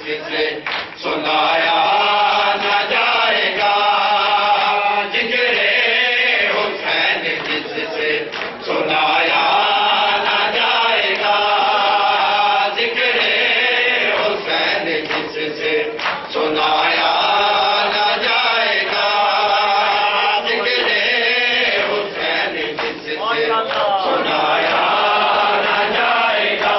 जिससे सुनाया न जाएगा, जिक्रे हुसैन जिससे सुनाया न जाएगा, जिक्रे हुसैन जिससे सुनाया न जाएगा, जिक्रे हुसैन जिससे सुनाया न जाएगा,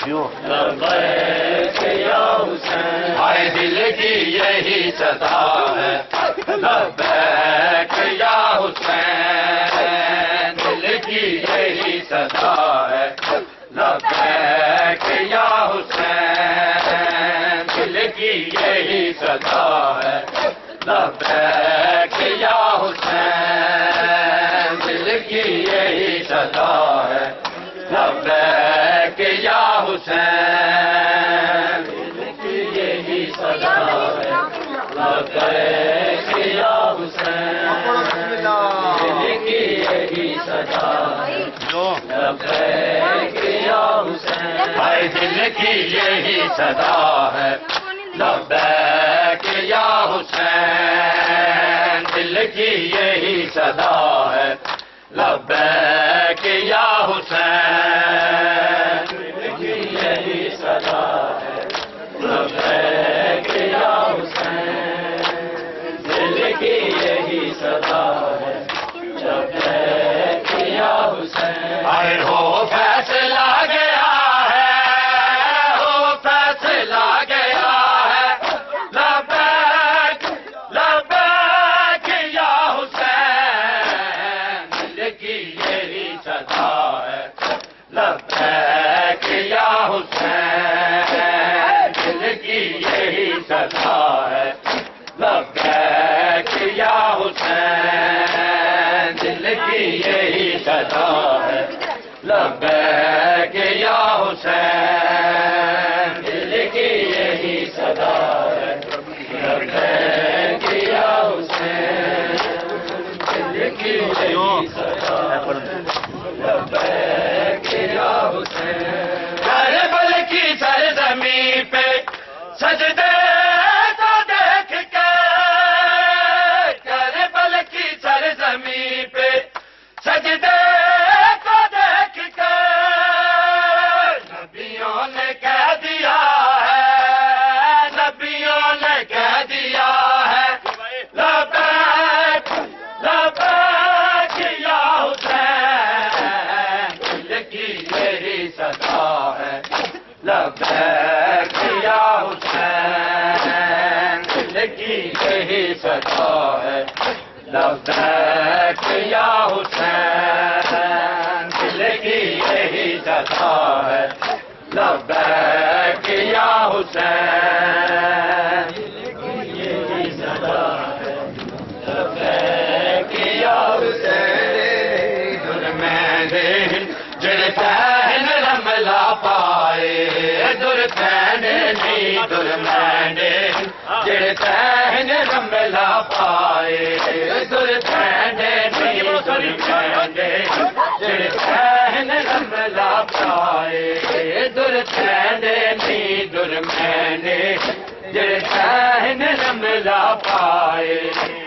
लब्बैक या हुसैन, हाय दिल की यही सदा है, लब्बैक या हुसैन, दिल की यही सदा है, लब्बैक या हुसैन, दिल की यही सदा है, लब्बैक या हुसैन, दिल की यही सदा है, लब्बैक या हुसैन, दिल की यही सदा है, लब्बैक या हुसैन, दिल की यही सदा है, लब्बैक या हुसैन, हाय दिल की यही सदा है, लब्बैक या हुसैन, दिल की यही सदा है, लब्बैक या हुसैन, दिल की यही सदा है, लब्बैक या हुसैन, दिल की यही सदा है, लब्बैक या हुसैन, आए हो फैसला गया है, हो फैसला गया है, लब्बैक लब्बैक या हुसैन, दिल की यही सदा है, लब्बैक या हुसैन, दिल की यही सदा है, लब्बैक या हुसैन, दिल की यही सदा है, लब्बैक या हुसैन, दिल की यही सदा है, लब्बैक या हुसैन, दिल की यही सदा है, लब्बैक या हुसैन, करबल की सरजमी पे सजदे को देख के, करबल की सरजमी पे सजदे को देख के, नबियों ने कह दिया है, नबियों ने कह दिया है, लब्बैक लब्बैक या हुसैन, दिल की यही सदा है, लब्बैक या हुसैन, दिल की यही सदा है, लब्बैक या हुसैन, दिल की यही सदा है, लब्बैक या हुसैन, दिल की यही सदा है, लब्बैक या हुसैन, दुरमैने जुल्फैन रमला पाए, दुरमैने नहीं दुरमैने जुल्फैन रमला पाए, दुरमैने नहीं दुरमैने जुल्फैन रमला पाए, दुरमैने नहीं दुरमैने जुल्फैन रमला पाए।